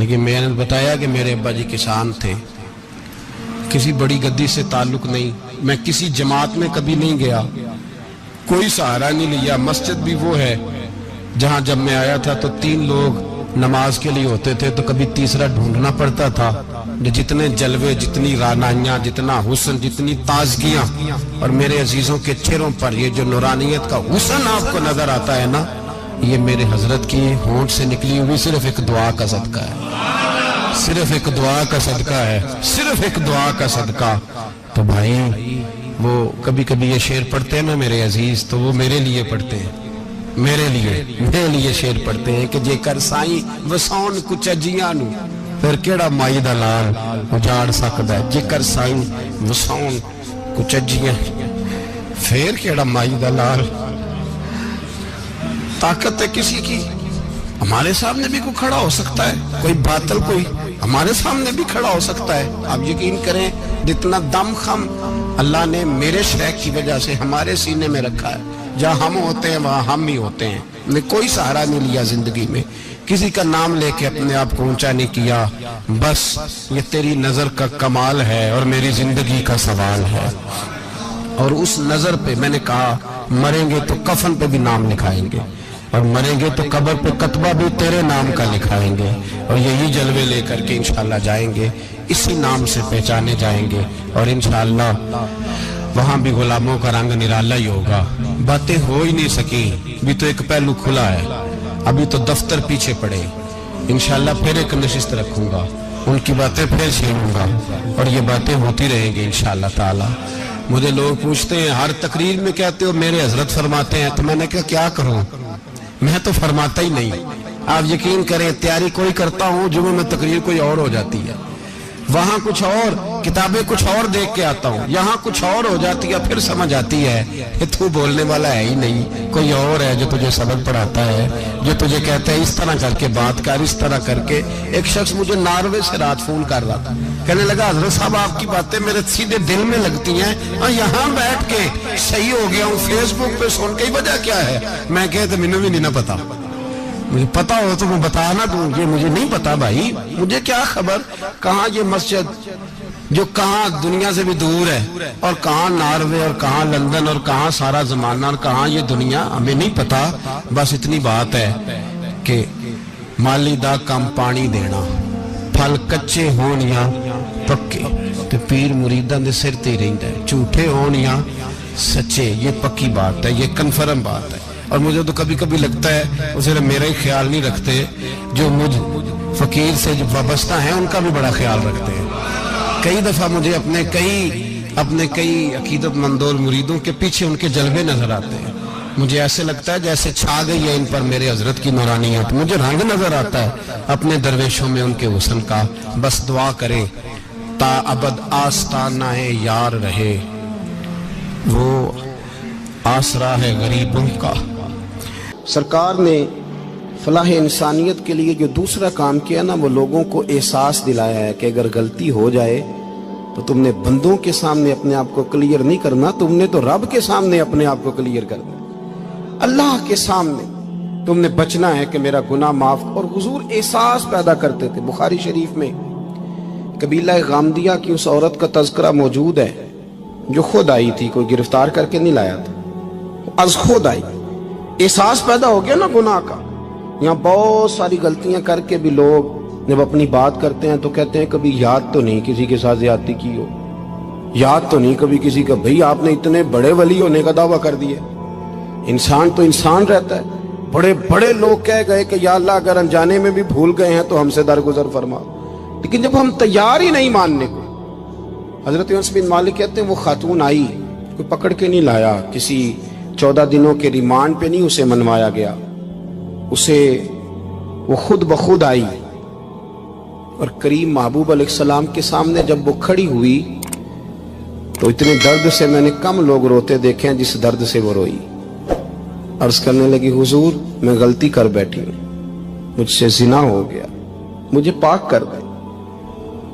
لیکن میں نے بتایا کہ میرے ابا جی کسان تھے, کسی بڑی گدی سے تعلق نہیں, میں کسی جماعت میں کبھی نہیں گیا, کوئی سہارا نہیں لیا. مسجد بھی وہ ہے جہاں جب میں آیا تھا تو 3 لوگ نماز کے لیے ہوتے تھے, تو کبھی تیسرا ڈھونڈنا پڑتا تھا. جتنے جلوے, جتنی رانائیاں, جتنا حسن, جتنی تازگیاں, اور میرے عزیزوں کے چہروں پر یہ جو نورانیت کا حسن آپ کو نظر آتا ہے نا, یہ میرے حضرت کی ہونٹ سے نکلی ہوئی صرف ایک دعا کا صدقہ ہے, صرف ایک دعا کا صدقہ ہے, صرف ایک دعا کا صدقہ. تو بھائی وہ کبھی کبھی یہ شعر پڑھتے ہیں نا میرے عزیز, تو وہ میرے لیے پڑھتے ہیں, میرے لیے شعر پڑھتے ہیں کہ جے کر سائیں وسون کچھ اجیاں نو پھر کیڑا مائی دا لال اجاڑ سکدا ہے. جے کر سائیں وسون کچھ اجیاں پھر کیڑا مائی دا لال. طاقت ہے کسی کی, ہمارے سامنے بھی کوئی کھڑا ہو سکتا ہے, کوئی باطل کوئی ہمارے سامنے بھی کھڑا ہو سکتا ہے. آپ یقین کریں جتنا دم خم اللہ نے میرے شیخ کی وجہ سے ہمارے سینے میں رکھا ہے, جہاں ہم ہوتے ہیں وہاں ہم ہی ہوتے ہیں. میں کوئی سہارا نہیں لیا زندگی میں, کسی کا نام لے کے اپنے آپ کو اونچا نہیں کیا. بس یہ تیری نظر کا کمال ہے اور میری زندگی کا سوال ہے. اور اس نظر پہ میں نے کہا مریں گے تو کفن پہ بھی نام لکھائیں گے, اور مریں گے تو قبر پہ کتبہ بھی تیرے نام کا لکھائیں گے, اور یہی جلوے لے کر کے انشاءاللہ جائیں گے, اسی نام سے پہچانے جائیں گے. اور انشاءاللہ وہاں بھی غلاموں کا رنگ نرالا ہی ہوگا. باتیں ہو ہی نہیں سکیں, بھی تو ایک پہلو کھلا ہے, ابھی تو دفتر پیچھے پڑے. انشاءاللہ پھر ایک نشست رکھوں گا, ان کی باتیں پھر چھیڑوں گا, اور یہ باتیں ہوتی رہیں گی انشاءاللہ تعالی. مجھے لوگ پوچھتے ہیں ہر تقریر میں کہتے ہو میرے حضرت فرماتے ہیں, تو میں نے کہا کیا کروں, میں تو فرماتا ہی نہیں. آپ یقین کریں تیاری کوئی کرتا ہوں, جمعہ میں تقریر کوئی اور ہو جاتی ہے, وہاں کچھ اور, کتابیں کچھ اور دیکھ کے آتا ہوں, یہاں کچھ اور ہو جاتی ہے. پھر سمجھ آتی ہے کہ تو بولنے والا ہے ہی نہیں, کوئی اور ہے جو تجھے سبق پڑھاتا ہے, جو تجھے کہتا ہے اس طرح کر کے بات کر, اس طرح کر کے. ایک شخص مجھے ناروے سے رات فون کر رہا تھا, کہنے لگا حضرت صاحب آپ کی باتیں میرے سیدھے دل میں لگتی ہیں, اور یہاں بیٹھ کے صحیح ہو گیا ہوں, فیس بک پہ سن کے وجہ کیا ہے. میں کہتا مجھے بھی نہیں پتا, مجھے پتا ہو تو میں بتانا دوں, یہ مجھے نہیں پتا بھائی, مجھے کیا خبر کہاں یہ مسجد جو کہاں دنیا سے بھی دور ہے, اور کہاں ناروے, اور کہاں لندن, اور کہاں سارا زمانہ, اور کہاں یہ دنیا, ہمیں نہیں پتا. بس اتنی بات ہے کہ مالی دا کم پانی دینا, پھل کچے ہون یا پکے, تو پیر مریداں دے سر تے رہندا ہے, جھوٹے ہون یا سچے, یہ پکی بات ہے, یہ کنفرم بات ہے. اور مجھے تو کبھی کبھی لگتا ہے وہ صرف میرا ہی خیال نہیں رکھتے, جو مجھ فقیر سے جو وابستہ ہیں ان کا بھی بڑا خیال رکھتے ہیں. کئی دفعہ مجھے اپنے کئی عقیدت مندوں مریدوں کے پیچھے ان کے جلوے نظر آتے ہیں. مجھے ایسے لگتا ہے جیسے چھا گئی ہے ان پر میرے حضرت کی نورانیت, مجھے رنگ نظر آتا ہے اپنے درویشوں میں ان کے حسن کا. بس دعا کریں تا ابد آستانہ یار رہے, وہ آسرا ہے غریبوں کا. سرکار نے فلاح انسانیت کے لیے جو دوسرا کام کیا نا, وہ لوگوں کو احساس دلایا ہے کہ اگر غلطی ہو جائے تو تم نے بندوں کے سامنے اپنے آپ کو کلیئر نہیں کرنا, تم نے تو رب کے سامنے اپنے آپ کو کلیئر کرنا, اللہ کے سامنے تم نے بچنا ہے کہ میرا گناہ معاف. اور حضور احساس پیدا کرتے تھے. بخاری شریف میں قبیلہ غامدیہ کی اس عورت کا تذکرہ موجود ہے جو خود آئی تھی, کوئی گرفتار کر کے نہیں لایا تھا, از خود آئی. احساس پیدا ہو گیا نا گناہ کا. یہاں بہت ساری غلطیاں کر کے بھی لوگ جب اپنی بات کرتے ہیں تو کہتے ہیں کبھی یاد تو نہیں کسی کے ساتھ زیادتی کی ہو, یاد تو نہیں کبھی کسی کا. بھئی آپ نے اتنے بڑے ولی ہونے کا دعویٰ کر دیا. انسان تو انسان رہتا ہے. بڑے بڑے لوگ کہہ گئے کہ یا اللہ اگر انجانے میں بھی بھول گئے ہیں تو ہم سے درگزر فرما, لیکن جب ہم تیار ہی نہیں ماننے کو. حضرت انس بن مالک کہتے ہیں وہ خاتون آئی, کوئی پکڑ کے نہیں لایا, کسی 14 دنوں کے ریمانڈ پہ نہیں اسے منوایا گیا, اسے وہ خود بخود آئی. اور کریم محبوب علیہ السلام کے سامنے جب وہ کھڑی ہوئی تو اتنے درد سے میں نے کم لوگ روتے دیکھے ہیں جس درد سے وہ روئی. عرض کرنے لگی حضور میں غلطی کر بیٹھی ہوں, مجھ سے زنا ہو گیا, مجھے پاک کر دے.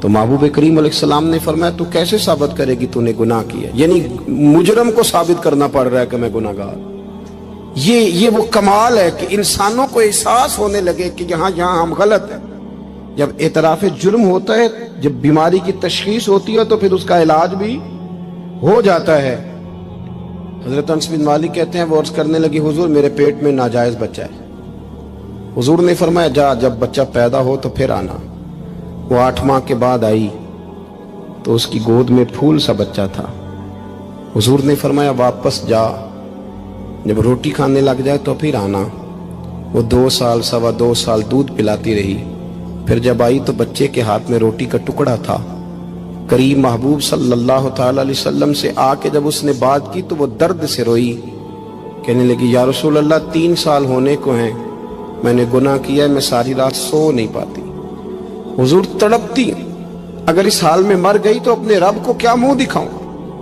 تو محبوب کریم علیہ السلام نے فرمایا تو کیسے ثابت کرے گی تو نے گناہ کیا, یعنی مجرم کو ثابت کرنا پڑ رہا ہے کہ میں گناہ گار. یہ وہ کمال ہے کہ انسانوں کو احساس ہونے لگے کہ یہاں ہم غلط ہیں, جب اعتراف جرم ہوتا ہے، جب بیماری کی تشخیص ہوتی ہے تو پھر اس کا علاج بھی ہو جاتا ہے۔ حضرت انس بن مالک کہتے ہیں وہ عرض کرنے لگی حضور میرے پیٹ میں ناجائز بچہ ہے۔ حضور نے فرمایا جا جب بچہ پیدا ہو تو پھر آنا۔ وہ 8 ماہ کے بعد آئی تو اس کی گود میں پھول سا بچہ تھا۔ حضور نے فرمایا واپس جا، جب روٹی کھانے لگ جائے تو پھر آنا۔ وہ 2 سال 2.25 سال دودھ پلاتی رہی، پھر جب آئی تو بچے کے ہاتھ میں روٹی کا ٹکڑا تھا۔ کریم محبوب صلی اللہ تعالی علیہ وسلم سے آ کے جب اس نے بات کی تو وہ درد سے روئی، کہنے لگی یا رسول اللہ 3 سال ہونے کو ہیں، میں نے گناہ کیا ہے، میں ساری رات سو نہیں پاتی۔ حضور تڑپتی، اگر اس حال میں مر گئی تو اپنے رب کو کیا منہ دکھاؤں،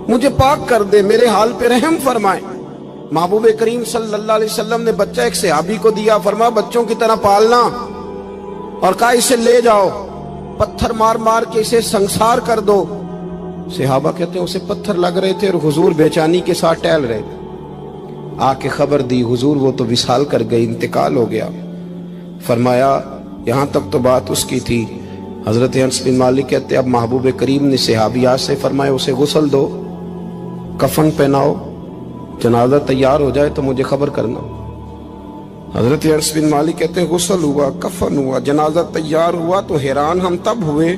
مجھے پاک کر دے، میرے حال پہ رحم فرمائے۔ محبوب کریم صلی اللہ علیہ وسلم نے بچہ ایک صحابی کو دیا، فرمایا بچوں کی طرح پالنا، اور کہا اسے لے جاؤ، پتھر مار مار کے اسے سنسار کر دو۔ صحابہ کہتے ہیں اسے پتھر لگ رہے تھے اور حضور بے چینی کے ساتھ ٹہل رہے تھے۔ آ کے خبر دی حضور وہ تو وصال کر گئی، انتقال ہو گیا۔ فرمایا یہاں تک تو بات اس کی تھی۔ حضرت انس بن مالک کہتے اب محبوب کریم نے صحابیات سے فرمایا اسے غسل دو، کفن پہناؤ، جنازہ تیار ہو جائے تو مجھے خبر کرنا۔ حضرت انس بن مالک کہتے ہیں غسل ہوا، کفن ہوا، جنازہ تیار ہوا تو حیران ہم تب ہوئے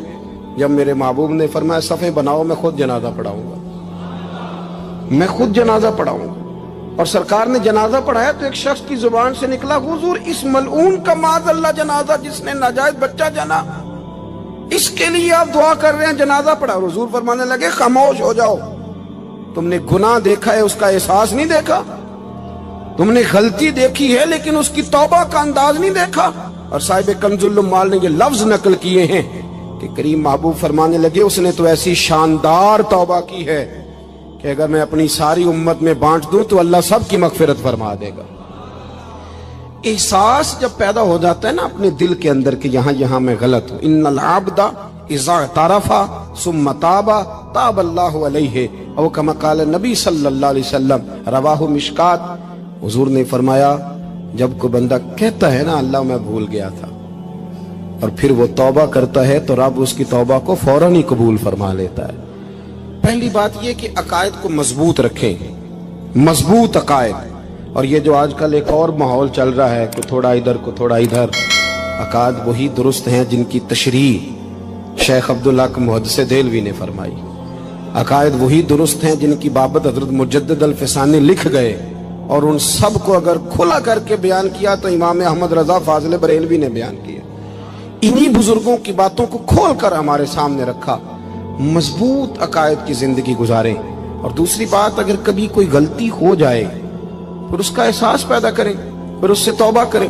جب میرے محبوب نے فرمایا صفیں بناؤ، میں خود جنازہ پڑھاؤں گا، میں خود جنازہ پڑھاؤں گا۔ اور سرکار نے جنازہ پڑھایا تو ایک شخص کی زبان سے نکلا حضور اس ملعون کا معاذ اللہ جنازہ جس نے ناجائز بچہ جنا، اس کے لیے آپ دعا کر رہے ہیں، جنازہ پڑھا۔ حضور فرمانے لگے خاموش ہو جاؤ، تم نے گناہ دیکھا ہے، اس کا احساس نہیں دیکھا، تم نے غلطی دیکھی ہے لیکن اس کی توبہ کا انداز نہیں دیکھا۔ اور صاحب کنز العمال نے یہ لفظ نقل کیے ہیں کہ کریم محبوب فرمانے لگے اس نے تو ایسی شاندار توبہ کی ہے کہ اگر میں اپنی ساری امت میں بانٹ دوں تو اللہ سب کی مغفرت فرما دے گا۔ احساس جب پیدا ہو جاتا ہے نا اپنے دل کے اندر کہ یہاں میں غلط ہوں، ان العبد اذا اعترف ثم تاب تاب اللہ علیہ، او کما قال نبی صلی اللہ علیہ وسلم، رواہ مشکات۔ حضور نے فرمایا جب کوئی بندہ کہتا ہے نا اللہ میں بھول گیا تھا، اور پھر وہ توبہ کرتا ہے تو رب اس کی توبہ کو فوراً ہی قبول فرما لیتا ہے۔ پہلی بات یہ کہ عقائد کو مضبوط رکھیں، مضبوط عقائد۔ اور یہ جو آج کل ایک اور ماحول چل رہا ہے کہ تھوڑا ادھر کو تھوڑا ادھر، عقائد وہی درست ہیں جن کی تشریح شیخ عبدالحق محدث دہلوی نے فرمائی، عقائد وہی درست ہیں جن کی بابت حضرت مجدد الفسانی لکھ گئے، اور ان سب کو اگر کھلا کر کے بیان کیا تو امام احمد رضا فاضل بریلوی نے بیان کیا۔ انہی بزرگوں کی باتوں کو کھول کر ہمارے سامنے رکھا۔ مضبوط عقائد کی زندگی گزاریں۔ اور دوسری بات، اگر کبھی کوئی غلطی ہو جائے پھر اس کا احساس پیدا کریں، پھر اس سے توبہ کریں۔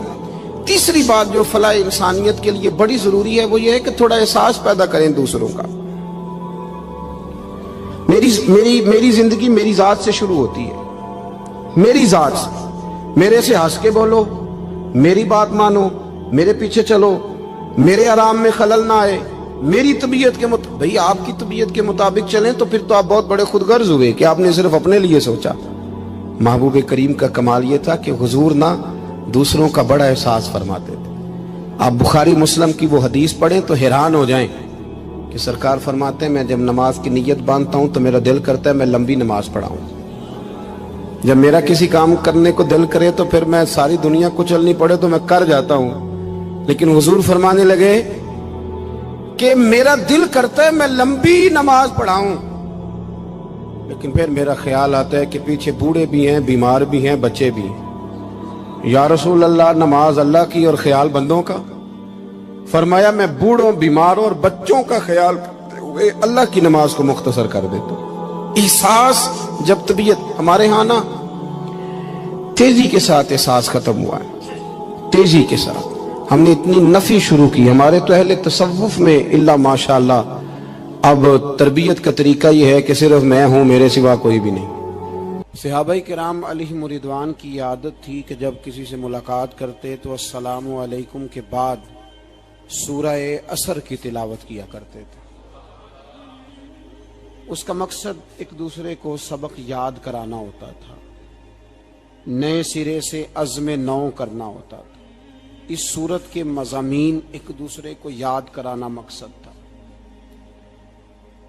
تیسری بات جو فلاح انسانیت کے لیے بڑی ضروری ہے وہ یہ ہے کہ تھوڑا احساس پیدا کریں دوسروں کا۔ میری زندگی میری ذات سے شروع ہوتی ہے، میری ذات سے، میرے سے ہنس کے بولو، میری بات مانو، میرے پیچھے چلو، میرے آرام میں خلل نہ آئے، میری طبیعت کے مطابق۔ بھئی آپ کی طبیعت کے مطابق چلیں تو پھر تو آپ بہت بڑے خود غرض ہوئے کہ آپ نے صرف اپنے لیے سوچا۔ محبوب کریم کا کمال یہ تھا کہ حضور نہ دوسروں کا بڑا احساس فرماتے تھے۔ آپ بخاری مسلم کی وہ حدیث پڑھیں تو حیران ہو جائیں کہ سرکار فرماتے ہیں میں جب نماز کی نیت باندھتا ہوں تو میرا دل کرتا ہے میں لمبی نماز پڑھاؤں، جب میرا کسی کام کرنے کو دل کرے تو پھر میں ساری دنیا کو چلنی پڑے تو میں کر جاتا ہوں، لیکن حضور فرمانے لگے کہ میرا دل کرتا ہے میں لمبی نماز پڑھاؤں، لیکن پھر میرا خیال آتا ہے کہ پیچھے بوڑھے بھی ہیں، بیمار بھی ہیں، بچے بھی ہیں۔ یا رسول اللہ نماز اللہ کی اور خیال بندوں کا؟ فرمایا میں بوڑھوں، بیماروں اور بچوں کا خیال کرتے ہوئے اللہ کی نماز کو مختصر کر دیتا ہوں۔ احساس جب طبیعت ہمارے ہاں نا تیزی کے ساتھ احساس ختم ہوا ہے، تیزی کے ساتھ ہم نے اتنی نفی شروع کی۔ ہمارے تو اہل تصوف میں اللہ ماشاءاللہ اب تربیت کا طریقہ یہ ہے کہ صرف میں ہوں، میرے سوا کوئی بھی نہیں۔ صحابہ کرام علیہم رضوان کی عادت تھی کہ جب کسی سے ملاقات کرتے تو السلام علیکم کے بعد سورہ عصر کی تلاوت کیا کرتے تھے۔ اس کا مقصد ایک دوسرے کو سبق یاد کرانا ہوتا تھا، نئے سرے سے عزم نو کرنا ہوتا تھا۔ اس صورت کے مضامین ایک دوسرے کو یاد کرانا مقصد تھا۔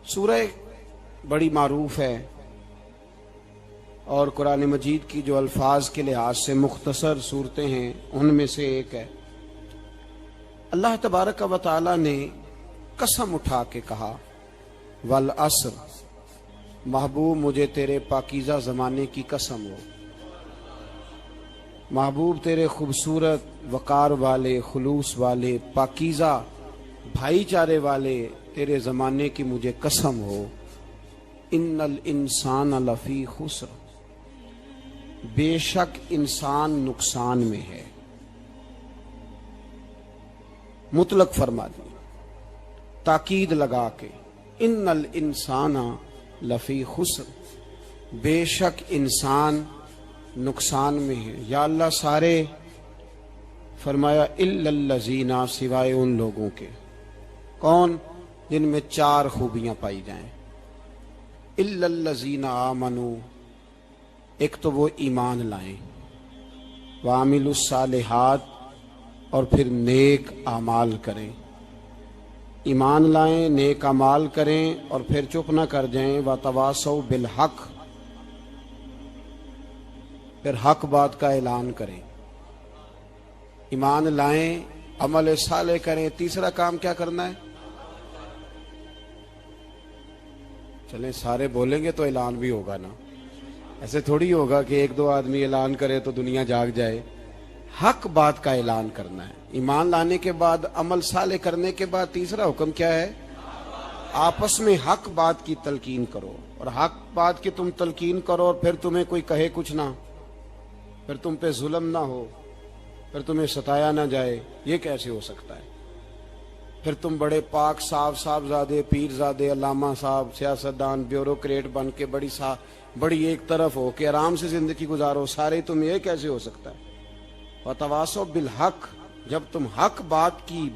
سورہ بڑی معروف ہے اور قرآن مجید کی جو الفاظ کے لحاظ سے مختصر صورتیں ہیں ان میں سے ایک ہے۔ اللہ تبارک و تعالی نے قسم اٹھا کے کہا والعصر، محبوب مجھے تیرے پاکیزہ زمانے کی قسم ہو، محبوب تیرے خوبصورت وقار والے، خلوص والے، پاکیزہ بھائی چارے والے تیرے زمانے کی مجھے قسم ہو، ان الانسان لفی خسر، بے شک انسان نقصان میں ہے۔ مطلق فرما دی، تاکید لگا کے، ان الانسان لفی خسر، بے شک انسان نقصان میں ہے۔ یا اللہ سارے، فرمایا الا الذین، سوائے ان لوگوں کے، کون؟ جن میں چار خوبیاں پائی جائیں۔ الا الذین آمنوا، ایک تو وہ ایمان لائیں، وعملوا الصالحات، اور پھر نیک اعمال کریں۔ ایمان لائیں، نیک اعمال کریں، اور پھر چپ نہ کر جائیں، وتواصوا بالحق، پھر حق بات کا اعلان کریں۔ ایمان لائیں، عمل صالح کریں، تیسرا کام کیا کرنا ہے؟ چلیں سارے بولیں گے تو اعلان بھی ہوگا نا، ایسے تھوڑی ہوگا کہ ایک دو آدمی اعلان کرے تو دنیا جاگ جائے۔ حق بات کا اعلان کرنا ہے۔ ایمان لانے کے بعد، عمل صالح کرنے کے بعد تیسرا حکم کیا ہے؟ آپس میں حق بات کی تلقین کرو، اور حق بات کی تم تلقین کرو اور پھر تمہیں کوئی کہے کچھ نہ، پھر تم پہ ظلم نہ ہو، پھر تمہیں ستایا نہ جائے، یہ کیسے ہو سکتا ہے؟ پھر تم بڑے پاک صاحبزادے، پیرزادے، علامہ صاحب، سیاستدان، بیوروکریٹ بن کے بڑی ایک طرف ہو کے آرام سے زندگی گزارو سارے، تم یہ کیسے ہو سکتا ہے؟ وتواصوا بالحق، جب تم حق بات کی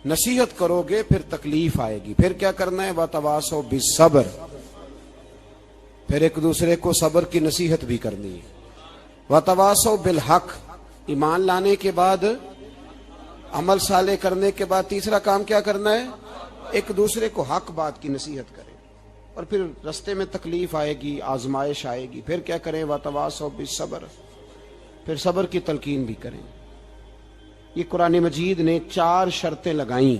نصیحت کرو گے پھر تکلیف آئے گی۔ پھر کیا کرنا ہے؟ وتواصوا بالصبر، پھر ایک دوسرے کو صبر کی نصیحت بھی کرنی ہے۔ وتواصوا بالحق، ایمان لانے کے بعد، عمل صالح کرنے کے بعد تیسرا کام کیا کرنا ہے؟ ایک دوسرے کو حق بات کی نصیحت کریں، اور پھر رستے میں تکلیف آئے گی، آزمائش آئے گی، پھر کیا کریں؟ وتواصوا بالصبر، پھر صبر کی تلقین بھی کریں۔ یہ قرآن مجید نے چار شرطیں لگائیں،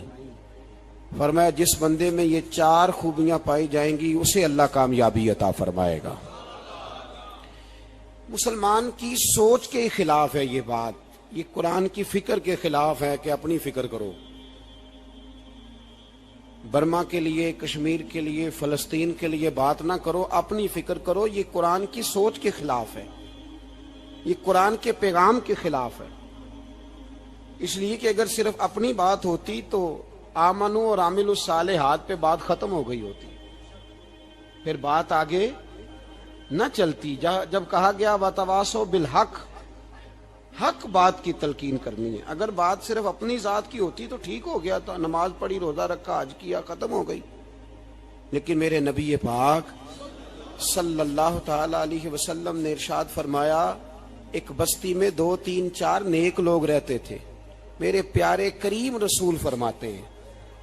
فرمایا جس بندے میں یہ چار خوبیاں پائی جائیں گی اسے اللہ کامیابی عطا فرمائے گا۔ مسلمان کی سوچ کے خلاف ہے یہ بات، یہ قرآن کی فکر کے خلاف ہے کہ اپنی فکر کرو، برما کے لیے، کشمیر کے لیے، فلسطین کے لیے بات نہ کرو، اپنی فکر کرو۔ یہ قرآن کی سوچ کے خلاف ہے، یہ قرآن کے پیغام کے خلاف ہے۔ اس لیے کہ اگر صرف اپنی بات ہوتی تو آمنو اور عاملوا الصالحات پہ بات ختم ہو گئی ہوتی، پھر بات آگے نہ چلتی۔ جب کہا گیا وتواصوا بالحق، حق بات کی تلقین کرنی ہے۔ اگر بات صرف اپنی ذات کی ہوتی تو ٹھیک ہو گیا تھا، نماز پڑھی، روزہ رکھا، حج کیا، ختم ہو گئی۔ لیکن میرے نبی پاک صلی اللہ تعالی علیہ وسلم نے ارشاد فرمایا، ایک بستی میں 2 3 4 نیک لوگ رہتے تھے۔ میرے پیارے کریم رسول فرماتے ہیں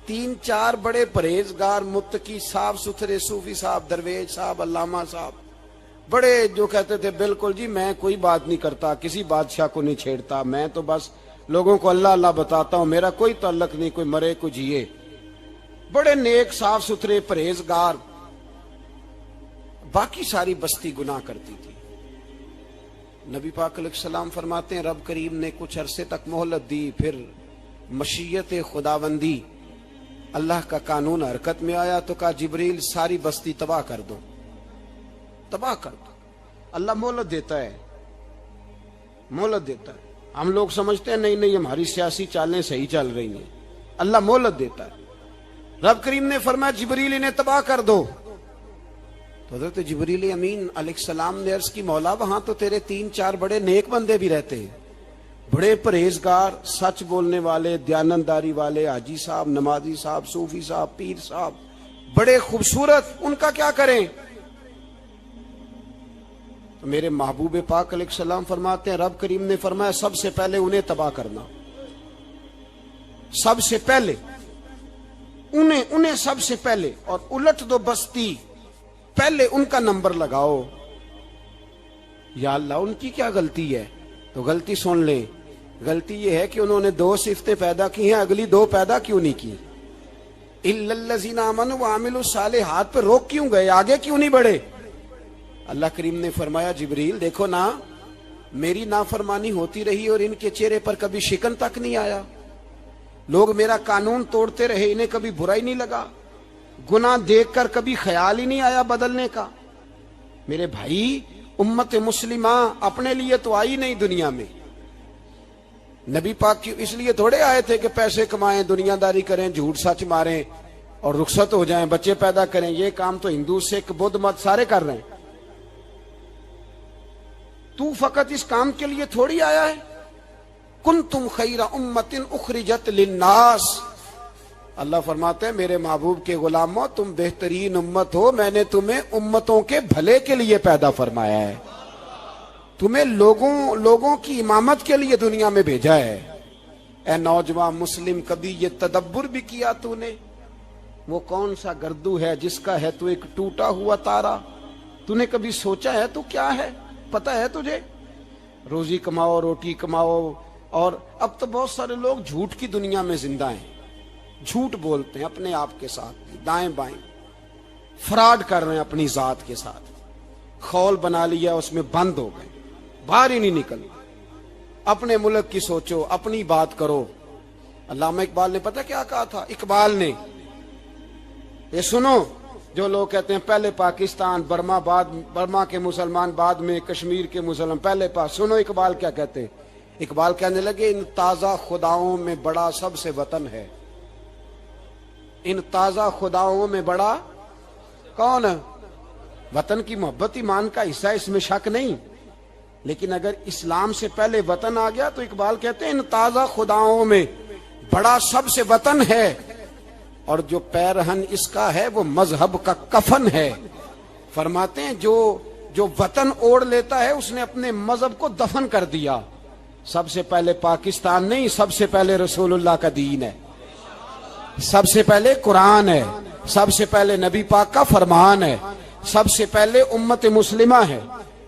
3 4 بڑے پرہیزگار، متقی، صاف ستھرے صوفی صاحب، درویش صاحب، علامہ صاحب، بڑے جو کہتے تھے بالکل جی میں کوئی بات نہیں کرتا، کسی بادشاہ کو نہیں چھیڑتا، میں تو بس لوگوں کو اللہ اللہ بتاتا ہوں، میرا کوئی تعلق نہیں، کوئی مرے کوئی جیے، بڑے نیک صاف ستھرے پرہیزگار۔ باقی ساری بستی گناہ کرتی تھی۔ نبی پاک علیہ السلام فرماتے ہیں رب کریم نے کچھ عرصے تک مہلت دی، پھر مشیت خداوندی، اللہ کا قانون حرکت میں آیا تو کہا جبریل ساری بستی تباہ کر دو، تباہ کر دو۔ اللہ مہلت دیتا ہے، مہلت دیتا ہے۔ ہم لوگ سمجھتے ہیں نہیں ہماری سیاسی چالیں صحیح چل رہی ہیں، اللہ مہلت دیتا ہے۔ رب کریم نے فرمایا جبریل انہیں تباہ کر دو، تو حضرت جبریل امین علیہ السلام نے عرض کی مولا وہاں تو تیرے 3 4 بڑے نیک بندے بھی رہتے ہیں، بڑے پرہیزگار، سچ بولنے والے، دیانتداری والے، حاجی صاحب، نمازی صاحب، صوفی صاحب، پیر صاحب، بڑے خوبصورت، ان کا کیا کریں؟ تو میرے محبوب پاک علیہ السلام فرماتے ہیں رب کریم نے فرمایا سب سے پہلے انہیں تباہ کرنا۔ سب سے پہلے انہیں سب سے پہلے، اور الٹ دو بستی، پہلے ان کا نمبر لگاؤ۔ یا اللہ ان کی کیا غلطی ہے؟ تو غلطی سن لیں، غلطی یہ ہے کہ انہوں نے 2 صفتیں پیدا کی ہیں، اگلی 2 پیدا کیوں نہیں کی؟ اِلَّا الَّذِينَ آمَنُوا وَعَمِلُوا الصَّالِحَاتِ پہ روک کیوں گئے؟ آگے کیوں نہیں بڑھے؟ اللہ کریم نے فرمایا جبریل دیکھو نا، میری نافرمانی ہوتی رہی اور ان کے چہرے پر کبھی شکن تک نہیں آیا، لوگ میرا قانون توڑتے رہے، انہیں کبھی برا ہی نہیں لگا، گناہ دیکھ کر کبھی خیال ہی نہیں آیا بدلنے کا۔ میرے بھائی، امت مسلمہ اپنے لیے تو آئی نہیں دنیا میں، نبی پاک کی اس لیے تھوڑے آئے تھے کہ پیسے کمائیں، دنیا داری کریں، جھوٹ سچ ماریں اور رخصت ہو جائیں، بچے پیدا کریں۔ یہ کام تو ہندو سکھ بدھ مت سارے کر رہے ہیں، تو فقط اس کام کے لیے تھوڑی آیا ہے۔ کنتم خیر امت اخرجت للناس، اللہ فرماتے ہیں میرے محبوب کے غلاموں تم بہترین امت ہو، میں نے تمہیں امتوں کے بھلے کے لیے پیدا فرمایا ہے، تمہیں لوگوں کی امامت کے لیے دنیا میں بھیجا ہے۔ اے نوجوان مسلم، کبھی یہ تدبر بھی کیا تو نے؟ وہ کون سا گردو ہے جس کا ہے تو ایک ٹوٹا ہوا تارا؟ تو نے کبھی سوچا ہے تو کیا ہے؟ پتہ ہے تجھے؟ روزی کماؤ، روٹی کماؤ، اور اب تو بہت سارے لوگ جھوٹ کی دنیا میں زندہ ہیں، جھوٹ بولتے ہیں اپنے آپ کے ساتھ، دائیں بائیں فراڈ کر رہے ہیں اپنی ذات کے ساتھ، خول بنا لیا اس میں بند ہو گئے، باہر ہی نہیں نکل۔ اپنے ملک کی سوچو، اپنی بات کرو۔ علامہ اقبال نے پتہ کیا کہا تھا؟ اقبال نے، یہ سنو، جو لوگ کہتے ہیں پہلے پاکستان، برما کے مسلمان بعد میں، کشمیر کے مسلمان پہلے سنو اقبال کیا کہتے ہیں۔ اقبال کہنے لگے ان تازہ خداؤں میں بڑا سب سے وطن ہے، ان تازہ خداؤں میں بڑا کون ہے؟ وطن کی محبت ایمان کا حصہ، اس میں شک نہیں، لیکن اگر اسلام سے پہلے وطن آ گیا تو اقبال کہتے ہیں ان تازہ خداؤں میں بڑا سب سے وطن ہے، اور جو پیرہن اس کا ہے وہ مذہب کا کفن ہے۔ فرماتے ہیں جو وطن اوڑھ لیتا ہے اس نے اپنے مذہب کو دفن کر دیا۔ سب سے پہلے پاکستان نہیں، سب سے پہلے رسول اللہ کا دین ہے، سب سے پہلے قرآن ہے، سب سے پہلے نبی پاک کا فرمان ہے، سب سے پہلے امت مسلمہ ہے۔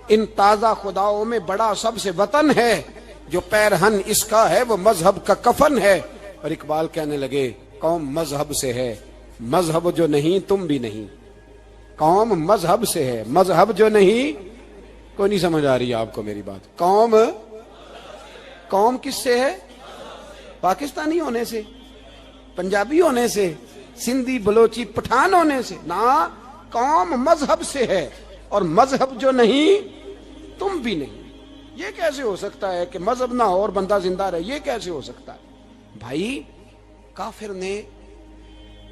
ان تازہ خداؤں میں بڑا سب سے وطن ہے، جو پیرہن اس کا ہے وہ مذہب کا کفن ہے۔ اور اقبال کہنے لگے قوم مذہب سے ہے، مذہب جو نہیں تم بھی نہیں۔ قوم مذہب سے ہے، مذہب جو نہیں، کوئی نہیں سمجھ آ رہی آپ کو میری بات؟ قوم کس سے ہے؟ پاکستانی ہونے سے، پنجابی ہونے سے، سندھی بلوچی پٹھان ہونے سے نہ، قوم مذہب سے ہے، اور مذہب جو نہیں تم بھی نہیں۔ یہ کیسے ہو سکتا ہے کہ مذہب نہ ہو اور بندہ زندہ رہے؟ یہ کیسے ہو سکتا ہے؟ بھائی کافر نے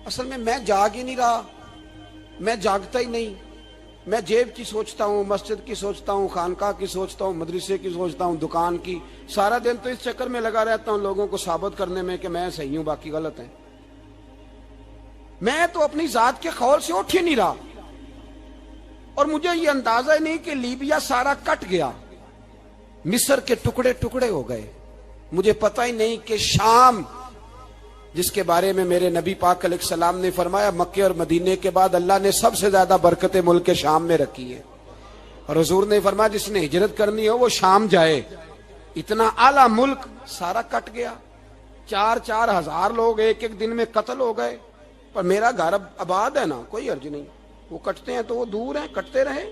اصل میں جاگ ہی نہیں رہا، میں جاگتا ہی نہیں، میں جیب کی سوچتا ہوں، مسجد کی سوچتا ہوں، خانقاہ کی سوچتا ہوں، مدرسے کی سوچتا ہوں، دکان کی، سارا دن تو اس چکر میں لگا رہتا ہوں لوگوں کو ثابت کرنے میں کہ میں صحیح ہوں باقی غلط ہیں۔ میں تو اپنی ذات کے خول سے اٹھ ہی نہیں رہا، اور مجھے یہ اندازہ ہی نہیں کہ لیبیا سارا کٹ گیا، مصر کے ٹکڑے ٹکڑے ہو گئے، مجھے پتہ ہی نہیں کہ شام، جس کے بارے میں میرے نبی پاک علیہ السلام نے فرمایا مکے اور مدینے کے بعد اللہ نے سب سے زیادہ برکتیں ملک شام میں رکھی ہے، اور حضور نے فرمایا جس نے ہجرت کرنی ہو وہ شام جائے۔ اتنا اعلیٰ ملک سارا کٹ گیا، 4,000 ہزار لوگ ایک دن میں قتل ہو گئے، پر میرا گھر آباد ہے نا، کوئی حرج نہیں، وہ کٹتے ہیں تو وہ دور ہیں، کٹتے رہے۔